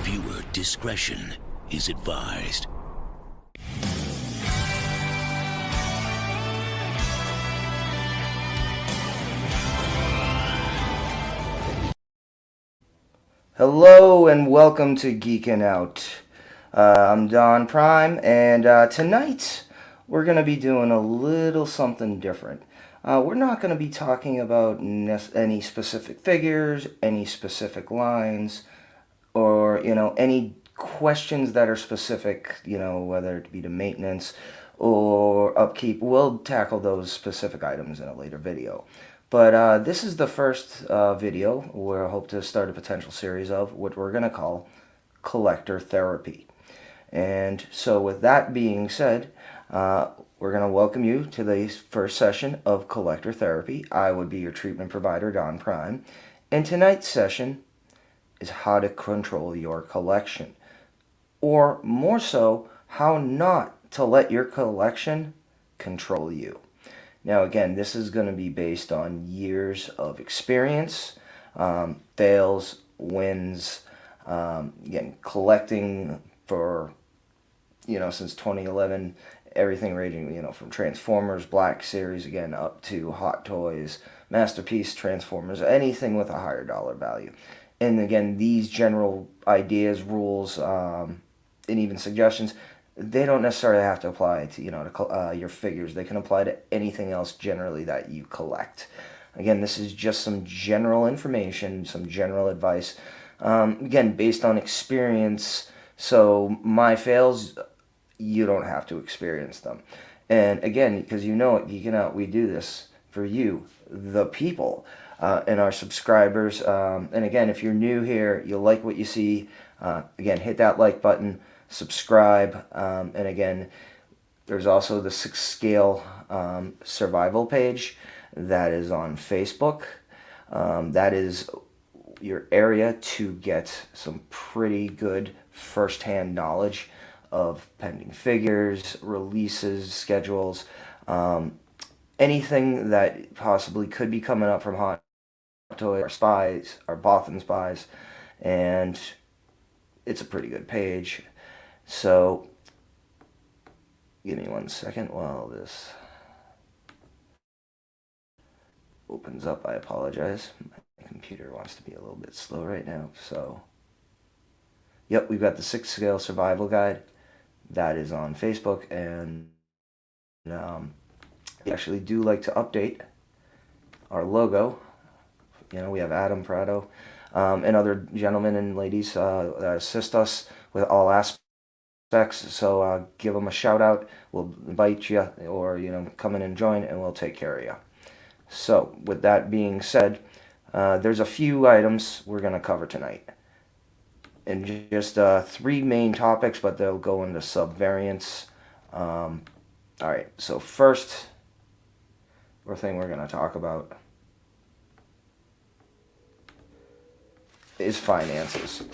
Viewer discretion is advised. Hello and welcome to Geekin' Out. I'm Don Prime, and tonight we're going to be doing a little something different. We're not going to be talking about any specific figures, any specific lines, or, any questions that are specific, whether it be to maintenance or upkeep. We'll tackle those specific items in a later video. But this is the first video where I hope to start a potential series of what we're going to call collector therapy. And so with that being said, we're going to welcome you to the first session of collector therapy. I would be your treatment provider, Don Prime. And tonight's session is how to control your collection. Or more so, how not to let your collection control you. Now again, this is going to be based on years of experience, fails, wins, again, collecting for, since 2011, everything ranging, from Transformers, Black Series, again, up to Hottoys, Masterpiece Transformers, anything with a higher dollar value. And again, these general ideas, rules, and even suggestions, they don't necessarily have to apply to, your figures. They can apply to anything else generally that you collect. Again, this is just some general information, some general advice, again, based on experience. So my fails, you don't have to experience them. And again, because at Geekin' Out, we do this for you, the people, and our subscribers. And again, if you're new here, you like what you see, again, hit that like button. Subscribe, and again, there's also the 6 scale survival page that is on Facebook. That is your area to get some pretty good first-hand knowledge of pending figures, releases, schedules, anything that possibly could be coming up from Hot Toys, our spies, our Bothan spies, and it's a pretty good page. So, give me 1 second while this opens up. I apologize. My computer wants to be a little bit slow right now. So, yep, we've got the 6 scale survival guide. That is on Facebook. And we actually do like to update our logo. We have Adam Prado and other gentlemen and ladies that assist us with all aspects. So give them a shout out. We'll invite you, or come in and join, and we'll take care of you. So with that being said, there's a few items we're going to cover tonight, and just 3 main topics, but they'll go into sub-variants. All right, so first thing we're going to talk about is finances.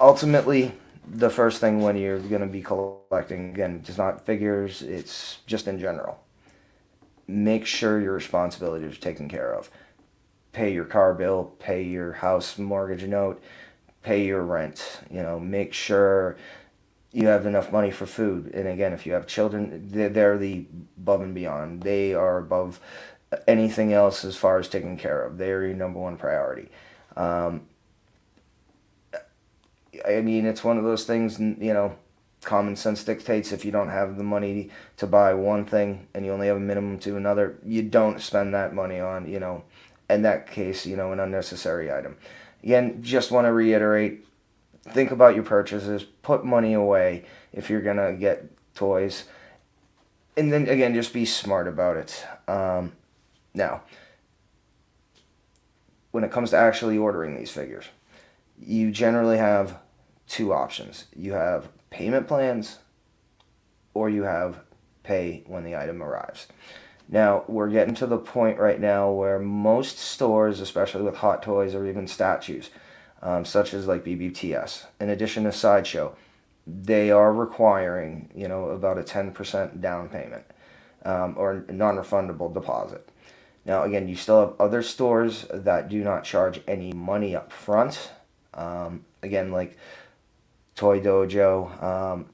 Ultimately, the first thing when you're going to be collecting, again, it's not figures, it's just in general. Make sure your responsibilities are taken care of. Pay your car bill, pay your house mortgage note, pay your rent. Make sure you have enough money for food. And again, if you have children, they're the above and beyond. They are above anything else as far as taking care of. They're your number one priority. It's one of those things, common sense dictates if you don't have the money to buy one thing and you only have a minimum to another, you don't spend that money on, in that case, an unnecessary item. Again, just want to reiterate, think about your purchases, put money away if you're going to get toys, and then, again, just be smart about it. Now, when it comes to actually ordering these figures, you generally have 2 options. You have payment plans, or you have pay when the item arrives. Now, we're getting to the point right now where most stores, especially with Hot Toys or even statues, such as like BBTS, in addition to Sideshow, they are requiring, about a 10% down payment, or non-refundable deposit. Now, again, you still have other stores that do not charge any money up front. again, like Toy Dojo.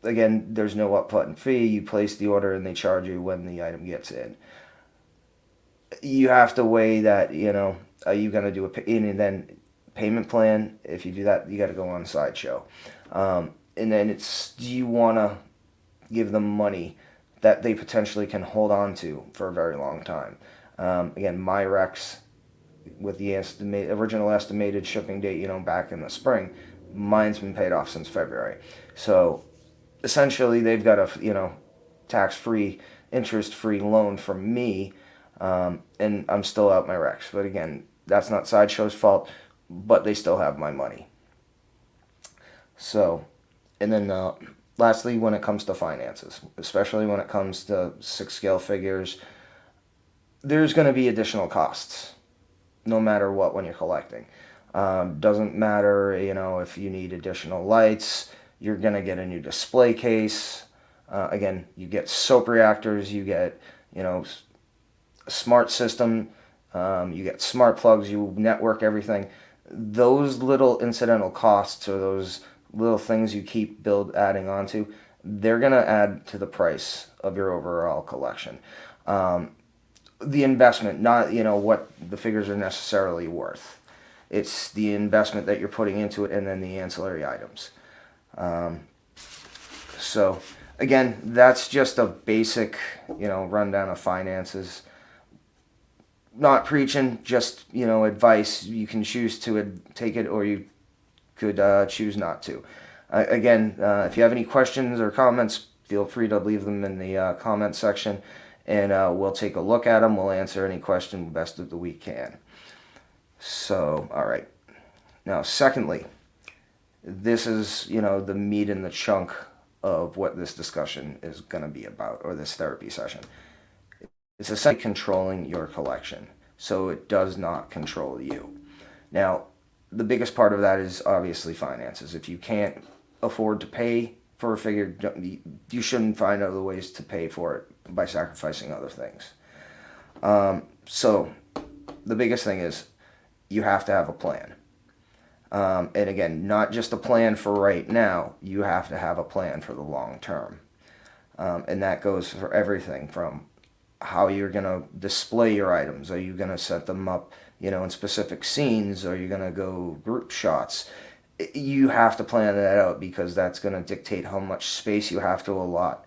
Again, there's no upfront fee. You place the order and they charge you when the item gets in. You have to weigh that, are you going to do and then payment plan? If you do that, you got to go on Sideshow. And then do you want to give them money that they potentially can hold on to for a very long time? Again, my Rex, with the original estimated shipping date, back in the spring, mine's been paid off since February. So essentially, they've got a, tax-free, interest-free loan from me, and I'm still out my Rex. But again, that's not Sideshow's fault, but they still have my money. So, and then lastly, when it comes to finances, especially when it comes to 6-scale figures, there's going to be additional costs, no matter what, when you're collecting. Doesn't matter, if you need additional lights, you're going to get a new display case. Again, you get soap reactors, you get, a smart system, you get smart plugs, you network everything. Those little incidental costs, or those little things you keep adding onto, they're going to add to the price of your overall collection. The investment, not, what the figures are necessarily worth. It's the investment that you're putting into it, and then the ancillary items. So, again, that's just a basic, rundown of finances. Not preaching, just, advice. You can choose to take it, or you could choose not to. Again, if you have any questions or comments, feel free to leave them in the comment section, and we'll take a look at them. We'll answer any question best that we can. So, all right. Now, secondly, this is, the meat and the chunk of what this discussion is going to be about, or this therapy session. It's essentially controlling your collection, so it does not control you. Now, the biggest part of that is obviously finances. If you can't afford to pay for a figure, you shouldn't find other ways to pay for it by sacrificing other things. So, the biggest thing is you have to have a plan. And again, not just a plan for right now, you have to have a plan for the long term. And that goes for everything from how you're going to display your items. Are you going to set them up, in specific scenes? Are you going to go group shots? You have to plan that out, because that's going to dictate how much space you have to allot.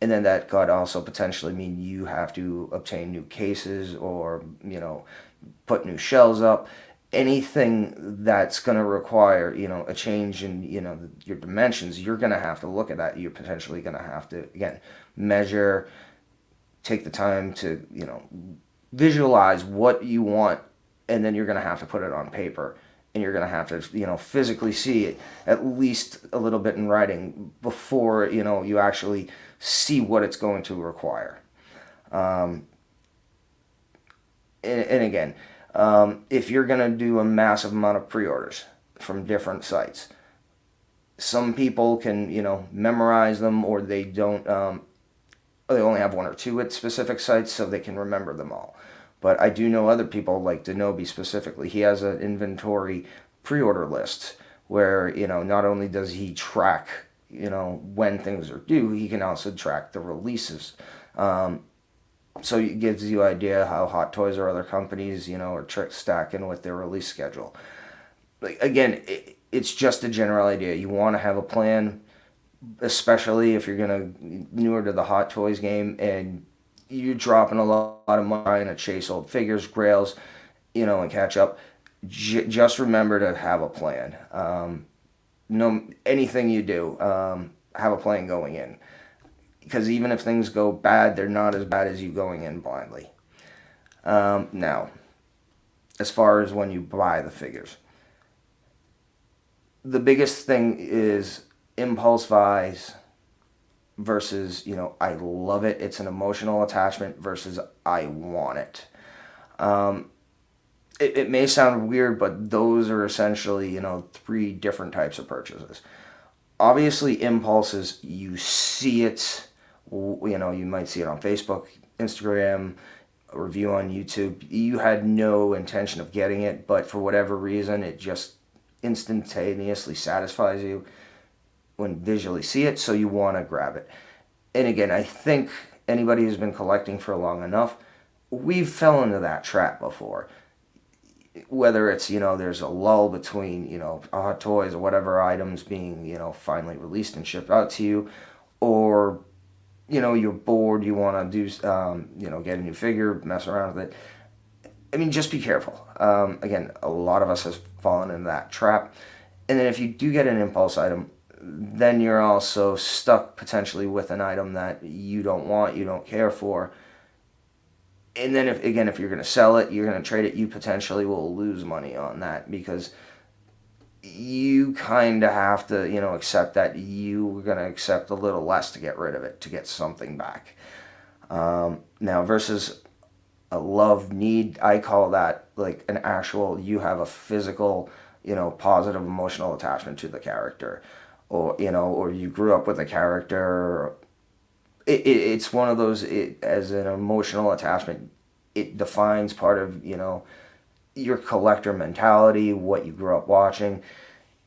And then that could also potentially mean you have to obtain new cases, or, put new shelves up. Anything that's going to require, a change in, your dimensions, you're going to have to look at that. You're potentially going to have to, again, measure, take the time to, visualize what you want, and then you're going to have to put it on paper, and you're going to have to, physically see it, at least a little bit in writing, before, you actually see what it's going to require. And again, if you're going to do a massive amount of pre-orders from different sites, some people can, memorize them, or they don't, they only have one or two at specific sites, so they can remember them all. But I do know other people, like Denobi specifically. He has an inventory pre-order list where, not only does he track, when things are due, he can also track the releases. So it gives you an idea how Hottoys or other companies, are stacking with their release schedule. Again, it's just a general idea. You want to have a plan, especially if you're newer to the Hottoys game, and you're dropping a lot of money trying to chase old figures, grails, and catch up. Just remember to have a plan. Anything you do, have a plan going in. Because even if things go bad, they're not as bad as you going in blindly. Now, as far as when you buy the figures, the biggest thing is impulse buys versus, I love it, it's an emotional attachment, versus I want it. It may sound weird, but those are essentially, 3 different types of purchases. Obviously, impulses, you see it, you might see it on Facebook, Instagram, a review on YouTube. You had no intention of getting it, but for whatever reason, it instantaneously satisfies you when visually see it, so you want to grab it. And again, I think anybody who's been collecting for long enough, we've fell into that trap before. Whether it's, there's a lull between, Hot Toys or whatever items being, finally released and shipped out to you, or, you're bored, you want to do, get a new figure, mess around with it. I mean, just be careful. Again, a lot of us have fallen into that trap. And then if you do get an impulse item, then you're also stuck potentially with an item that you don't want, you don't care for. And then if you're going to sell it, you're going to trade it, you potentially will lose money on that, because you kind of have to, accept that you're going to accept a little less to get rid of it, to get something back. Now, versus a love need, I call that like an actual, you have a physical, positive emotional attachment to the character, or you grew up with a character. It's one of those, as an emotional attachment, it defines part of, your collector mentality, what you grew up watching,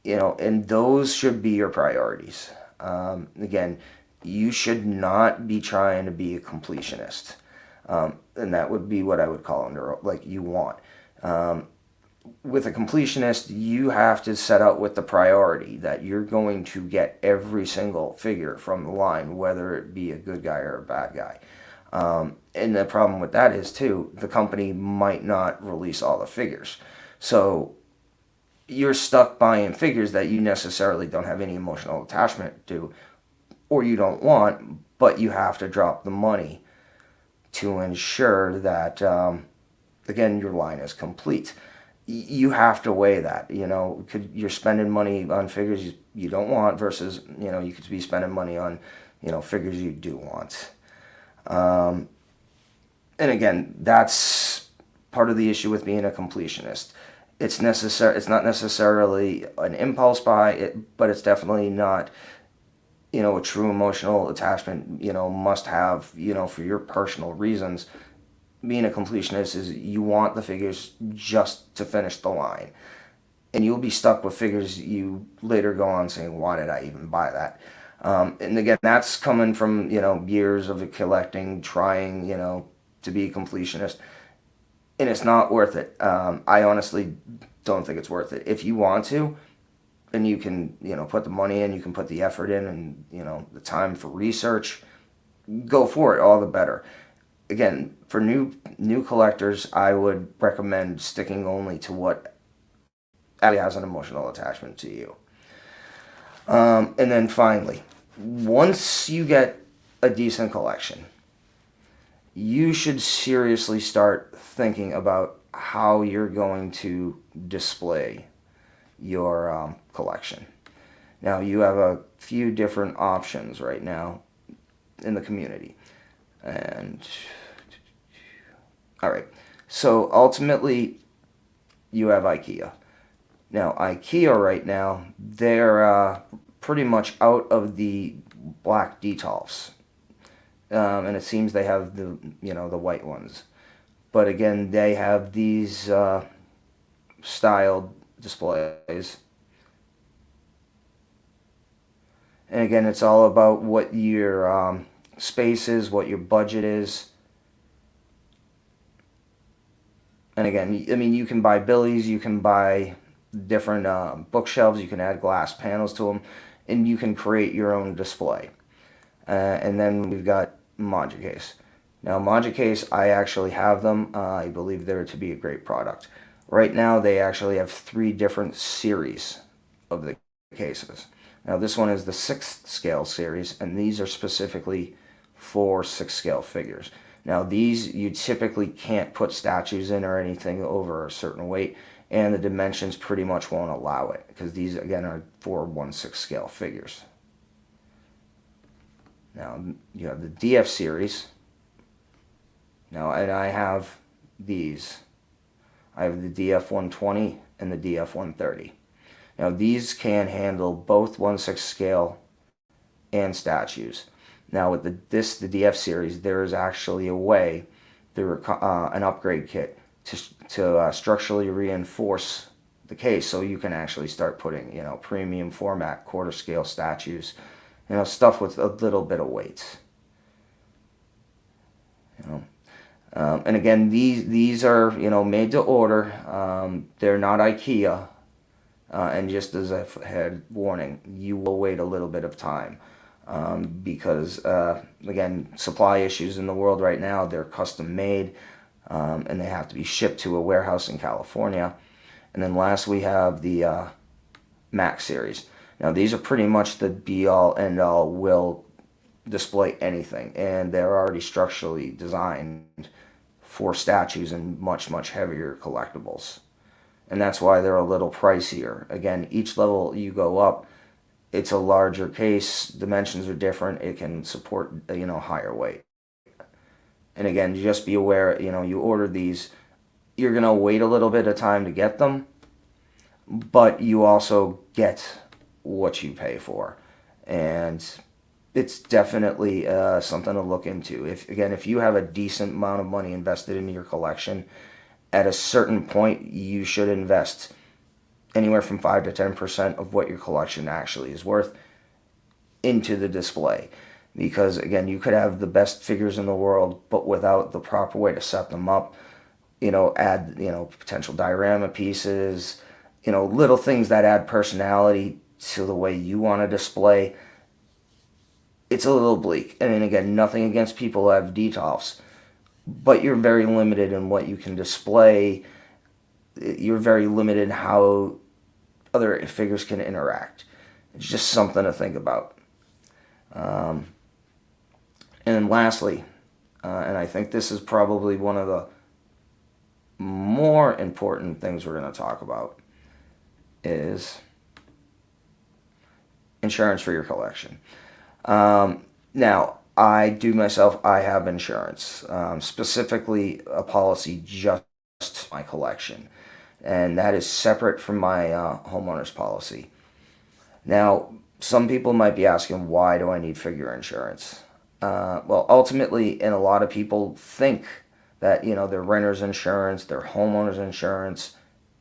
and those should be your priorities. Again, you should not be trying to be a completionist. And that would be what I would call under, like, you want. With a completionist, you have to set out with the priority that you're going to get every single figure from the line, whether it be a good guy or a bad guy. And the problem with that is, too, the company might not release all the figures. So you're stuck buying figures that you necessarily don't have any emotional attachment to, or you don't want, but you have to drop the money to ensure that, again, your line is complete. You have to weigh that, you're spending money on figures you don't want versus, you could be spending money on, figures you do want. And again, that's part of the issue with being a completionist. It's not necessarily an impulse buy, but it's definitely not, a true emotional attachment, must have, for your personal reasons. Being a completionist is you want the figures just to finish the line. And you'll be stuck with figures you later go on saying, why did I even buy that? And again, that's coming from, years of collecting, trying, to be a completionist. And it's not worth it. I honestly don't think it's worth it. If you want to, then you can, put the money in, you can put the effort in, and, the time for research, go for it, all the better. Again, for new collectors, I would recommend sticking only to what actually has an emotional attachment to you. And then finally, once you get a decent collection, you should seriously start thinking about how you're going to display your collection. Now, you have a few different options right now in the community. And all right, so ultimately you have IKEA. Now, IKEA right now, they're pretty much out of the black detolfs, and it seems they have the the white ones. But again, they have these styled displays. And again, it's all about what your space is, what your budget is. And again, I mean, you can buy billies, you can buy different bookshelves, you can add glass panels to them, and you can create your own display. And then we've got Moducase. Now, Moducase, I actually have them. I believe they're to be a great product. Right now, they actually have 3 different series of the cases. Now, this one is the 6th scale series, and these are specifically for 6th scale figures. Now, these, you typically can't put statues in or anything over a certain weight, and the dimensions pretty much won't allow it, because these, again, are for 1/6 scale figures. Now, you have the DF series. Now, and I have these. I have the DF-120 and the DF-130. Now, these can handle both 1/6 scale and statues. Now, with the DF series, there is actually a way through an upgrade kit to structurally reinforce the case, so you can actually start putting, premium format quarter scale statues, stuff with a little bit of weight. And again, these are, made to order. They're not IKEA. And just as a head warning, you will wait a little bit of time. Because, again, supply issues in the world right now, they're custom made. And they have to be shipped to a warehouse in California. And then last we have the Max series. Now these are pretty much the be-all, end-all, will display anything. And they're already structurally designed for statues and much, much heavier collectibles. And that's why they're a little pricier. Again, each level you go up, it's a larger case, dimensions are different, it can support, higher weight. And again, just be aware, you order these, you're going to wait a little bit of time to get them, but you also get what you pay for. And it's definitely something to look into. If you have a decent amount of money invested into your collection, at a certain point, you should invest anywhere from 5 to 10% of what your collection actually is worth into the display. Because, again, you could have the best figures in the world, but without the proper way to set them up, add, potential diorama pieces, little things that add personality to the way you want to display. It's a little bleak. And again, nothing against people who have detolfs, but you're very limited in what you can display. You're very limited in how other figures can interact. It's just something to think about. And then lastly, and I think this is probably one of the more important things we're going to talk about, is insurance for your collection. Now, I have insurance, specifically a policy just for my collection, and that is separate from my homeowner's policy. Now, some people might be asking, why do I need figure insurance? Well, ultimately, and a lot of people think that, their renter's insurance, their homeowner's insurance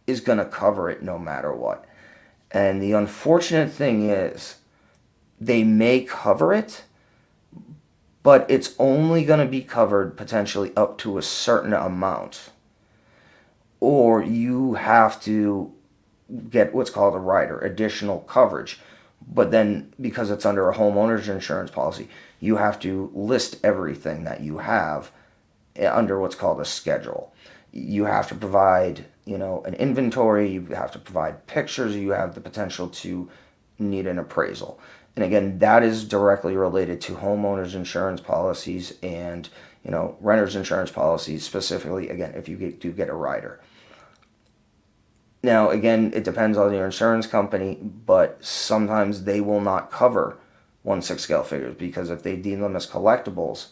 is going to cover it no matter what. And the unfortunate thing is, they may cover it, but it's only going to be covered potentially up to a certain amount. Or you have to get what's called a rider, additional coverage. But then, because it's under a homeowner's insurance policy, you have to list everything that you have under what's called a schedule. You have to provide, an inventory, you have to provide pictures, you have the potential to need an appraisal. And again, that is directly related to homeowners insurance policies and, renters insurance policies, specifically, again, if you do get a rider. Now, again, it depends on your insurance company, but sometimes they will not cover 1/6 scale figures, because if they deem them as collectibles,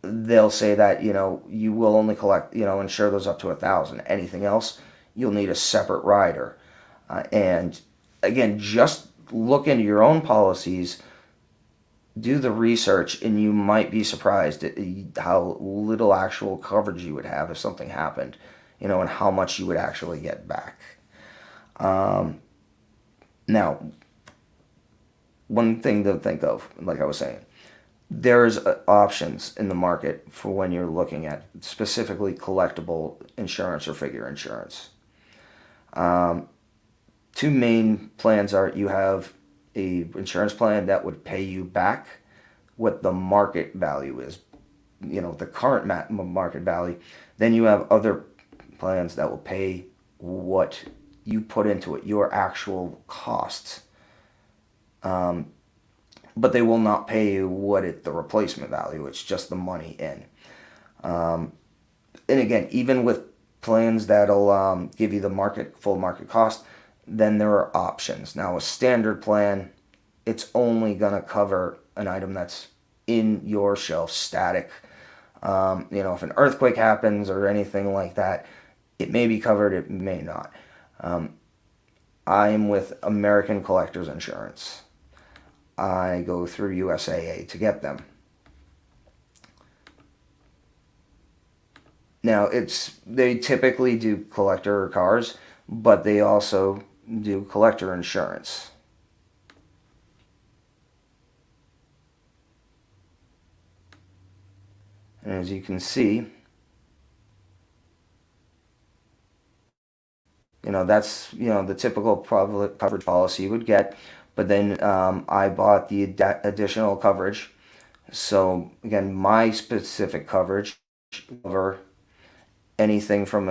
they'll say that, you will only insure those up to 1,000. Anything else, you'll need a separate rider. And again, just look into your own policies, do the research, and you might be surprised at how little actual coverage you would have if something happened, and how much you would actually get back. Now, one thing to think of, like I was saying, there's options in the market for when you're looking at specifically collectible insurance or figure insurance. Two main plans are, you have a insurance plan that would pay you back what the market value is, the current market value. Then you have other plans that will pay what you put into it, your actual costs. But they will not pay you the replacement value. It's just the money in. And again, even with plans that'll give you the full market cost, then there are options. Now, a standard plan, it's only going to cover an item that's in your shelf, static. If an earthquake happens or anything like that, it may be covered, it may not. I'm with American Collectors Insurance. I go through USAA to get them. Now, they typically do collector cars, but they also do collector insurance. And as you can see, that's, the typical coverage policy you would get. But then I bought the additional coverage. So again, my specific coverage cover anything from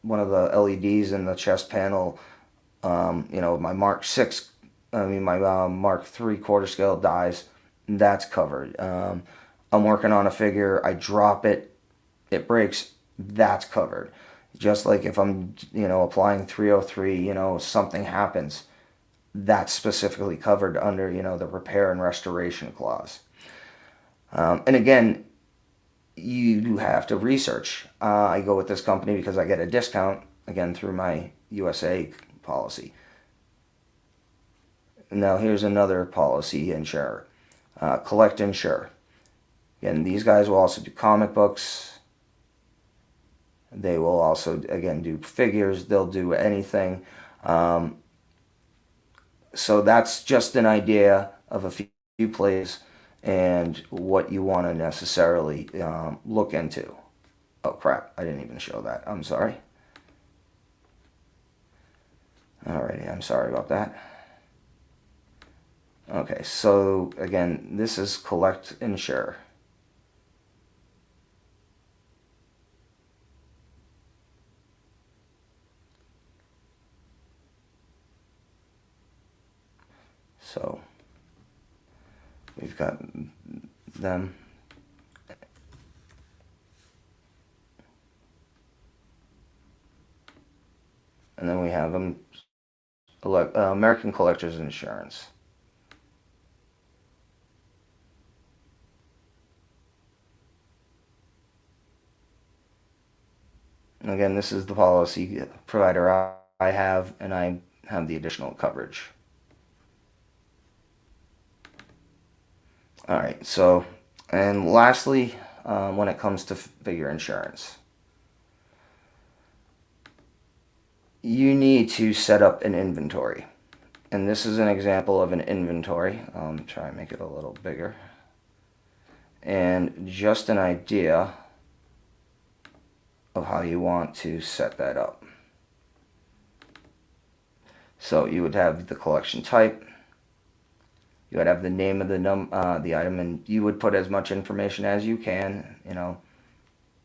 one of the LEDs in the chest panel, my Mark 6, my Mark 3 quarter scale dies, that's covered. I'm working on a figure, I drop it, it breaks, that's covered. Just like if I'm, applying 303, something happens, that's specifically covered under, the repair and restoration clause. And again, you have to research. I go with this company because I get a discount, again, through my USA policy. Now, here's another policy insurer, Collect Insure. Again, these guys will also do comic books. They will also, again, do figures. They'll do anything. So that's just an idea of a few plays and what you want to necessarily look into. Oh crap, I didn't even show that. I'm sorry. Alrighty, I'm sorry about that. Okay, so again, this is Collect Insure. So we've got them. And then we have them, American Collectors Insurance. And again, this is the policy provider I have, and I have the additional coverage. Alright, so, and lastly, when it comes to figure insurance, you need to set up an inventory. And this is an example of an inventory. I'll try and make it a little bigger. And just an idea of how you want to set that up. So you would have the collection type. You would have the name of the item, and you would put as much information as you can.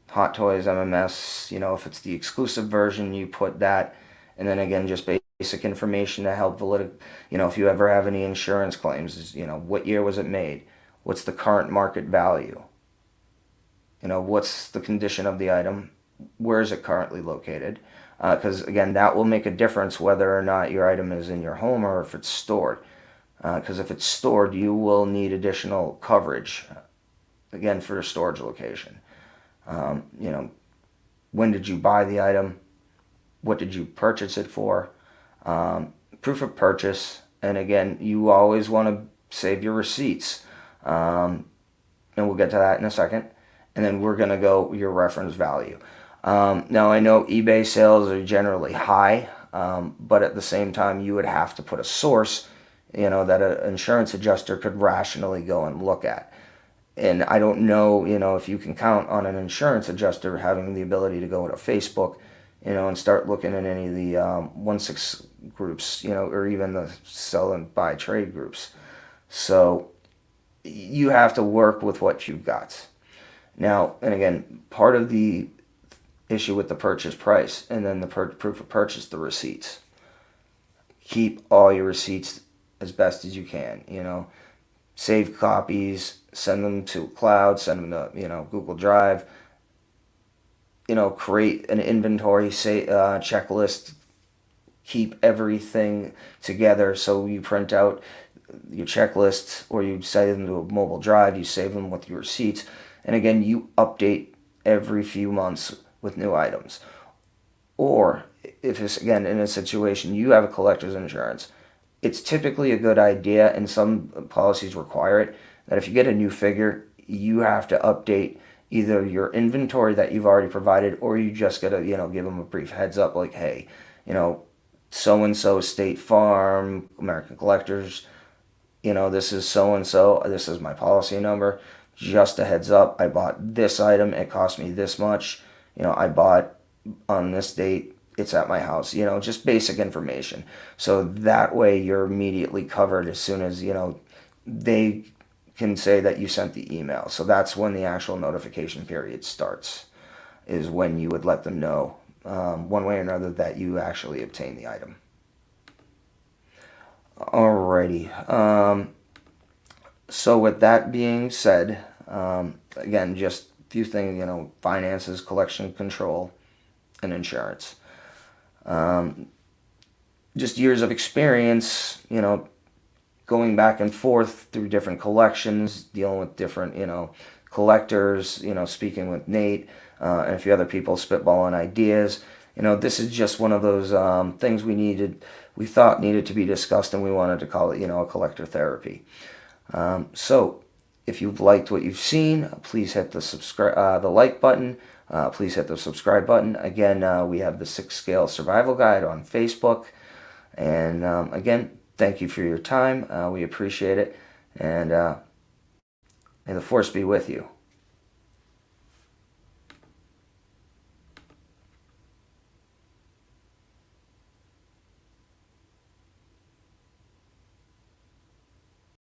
Hottoys, MMS. If it's the exclusive version, you put that, and then again, just basic information to help validate. If you ever have any insurance claims, what year was it made? What's the current market value? What's the condition of the item? Where is it currently located? Because again, that will make a difference whether or not your item is in your home or if it's stored. Because if it's stored, you will need additional coverage, again, for a storage location. When did you buy the item? What did you purchase it for? Proof of purchase. And again, you always want to save your receipts. And we'll get to that in a second. And then we're going to go your reference value. Now, I know eBay sales are generally high, but at the same time, you would have to put a source that an insurance adjuster could rationally go and look at. And I don't know, if you can count on an insurance adjuster having the ability to go to Facebook, and start looking at any of the 1-6 groups, or even the sell and buy trade groups. So you have to work with what you've got. Now, and again, part of the issue with the purchase price and then the proof of purchase, the receipts. Keep all your receipts as best as you can, save copies, send them to cloud, send them to, Google Drive, create an inventory, checklist, keep everything together. So you print out your checklists or you save them to a mobile drive, you save them with your receipts. And again, you update every few months with new items. Or if it's, again, in a situation you have a collector's insurance, it's typically a good idea, and some policies require it, that if you get a new figure, you have to update either your inventory that you've already provided, or you just got to, give them a brief heads up like, hey, so-and-so State Farm, American Collectors, this is so-and-so, this is my policy number. Just a heads up, I bought this item, it cost me this much. I bought on this date, it's at my house. Just basic information. So that way you're immediately covered as soon as, they can say that you sent the email. So that's when the actual notification period starts, is when you would let them know, one way or another, that you actually obtained the item. Alrighty. So with that being said, again, just a few things, finances, collection control, and insurance. Just years of experience, going back and forth through different collections, dealing with different, collectors, speaking with Nate, and a few other people spitballing ideas. This is just one of those things we thought needed to be discussed, and we wanted to call it, a collector therapy. So, if you've liked what you've seen, please hit the like button. Please hit the subscribe button. Again, we have the 6-Scale Survival Guide on Facebook. And again, thank you for your time. We appreciate it. And may the Force be with you.